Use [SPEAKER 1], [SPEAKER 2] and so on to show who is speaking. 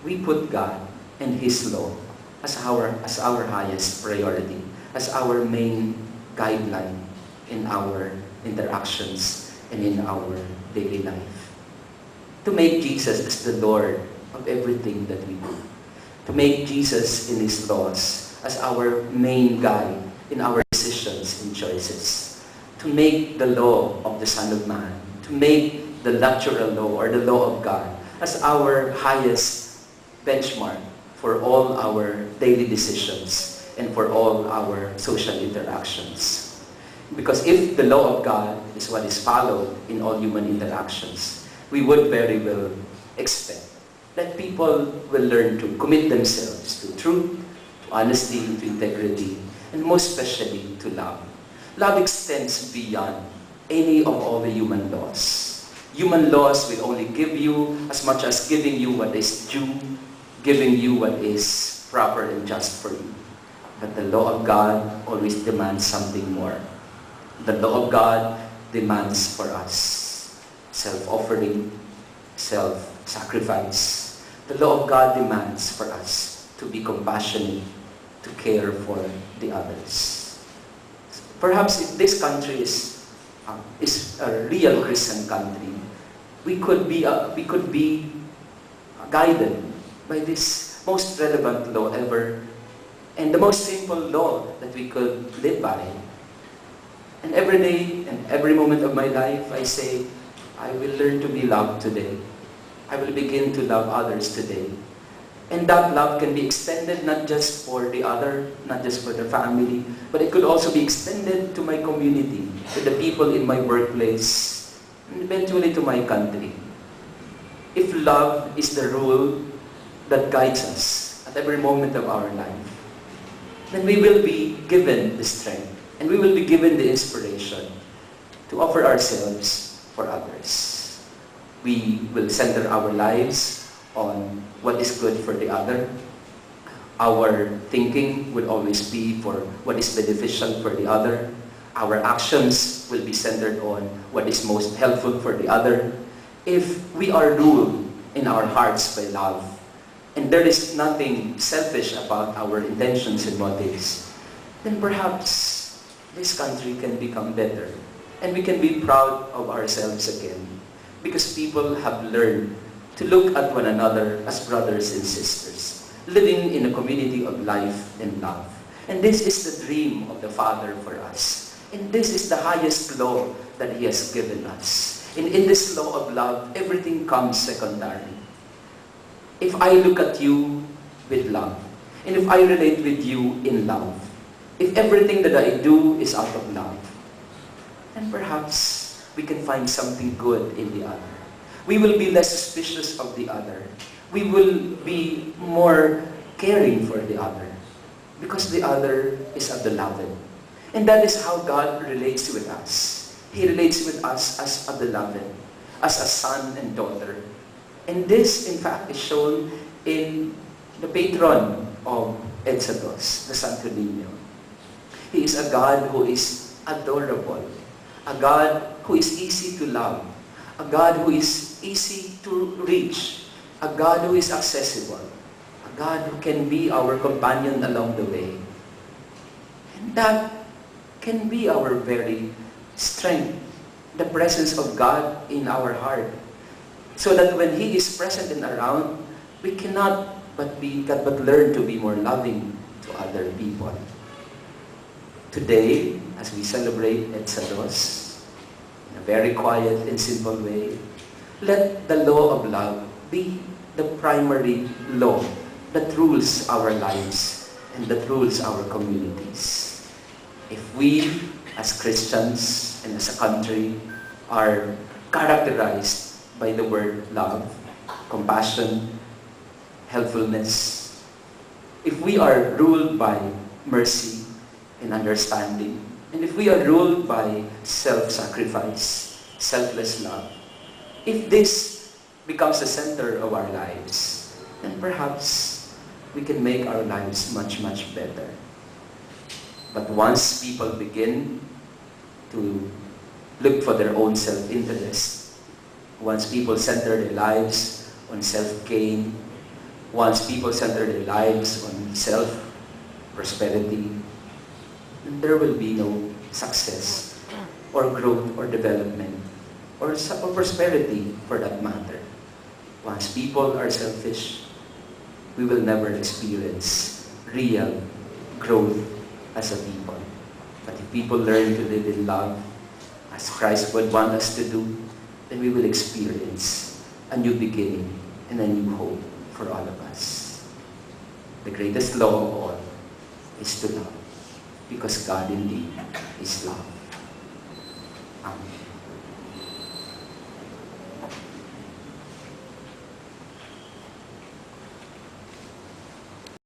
[SPEAKER 1] we put God and His law as our highest priority, as our main guideline in our interactions and in our daily life. To make Jesus as the Lord of everything that we do. To make Jesus in His laws as our main guide in our decisions and choices. To make the law of the Son of Man, to make the natural law or the law of God as our highest benchmark for all our daily decisions and for all our social interactions. Because if the law of God is what is followed in all human interactions, we would very well expect that people will learn to commit themselves to truth, to honesty, to integrity, and most especially to love. Love extends beyond any of all the human laws. Human laws will only give you as much as giving you what is due, giving you what is proper and just for you. But the law of God always demands something more. The law of God demands for us self-offering, self-sacrifice. The law of God demands for us to be compassionate, to care for the others. Perhaps if this country is a real Christian country, we could be guided by this most relevant law ever, and the most simple law that we could live by. And every day and every moment of my life, I say, I will learn to be loved today. I will begin to love others today. And that love can be extended not just for the other, not just for the family, but it could also be extended to my community, to the people in my workplace, and eventually to my country. If love is the rule that guides us at every moment of our life, then we will be given the strength and we will be given the inspiration to offer ourselves for others. We will center our lives on what is good for the other. Our thinking will always be for what is beneficial for the other. Our actions will be centered on what is most helpful for the other. If we are ruled in our hearts by love, and there is nothing selfish about our intentions and motives, then perhaps this country can become better. And we can be proud of ourselves again. Because people have learned to look at one another as brothers and sisters, living in a community of life and love. And this is the dream of the Father for us. And this is the highest law that He has given us. And in this law of love, everything comes secondary. If I look at you with love, and if I relate with you in love, if everything that I do is out of love, then perhaps we can find something good in the other. We will be less suspicious of the other. We will be more caring for the other, because the other is a beloved. And that is how God relates with us. He relates with us as a beloved, as a son and daughter. And this, in fact, is shown in the patron of EDSA, the Santo Niño. He is a God who is adorable, a God who is easy to love, a God who is easy to reach, a God who is accessible, a God who can be our companion along the way. And that can be our very strength, the presence of God in our heart. So that when He is present and around, we cannot but learn to be more loving to other people. Today, as we celebrate EDSA, in a very quiet and simple way, let the law of love be the primary law that rules our lives and that rules our communities. If we, as Christians and as a country, are characterized by the word love, compassion, helpfulness, if we are ruled by mercy and understanding, and if we are ruled by self-sacrifice, selfless love, if this becomes the center of our lives, then perhaps we can make our lives much, much better. But once people begin to look for their own self-interest, once people center their lives on self-gain, Once people center their lives on self, prosperity, then there will be no success or growth or development or prosperity for that matter. Once people are selfish, we will never experience real growth as a people. But if people learn to live in love, as Christ would want us to do, then we will experience a new beginning and a new hope for all of us. The greatest law of all is to love, because God indeed is love. Amen.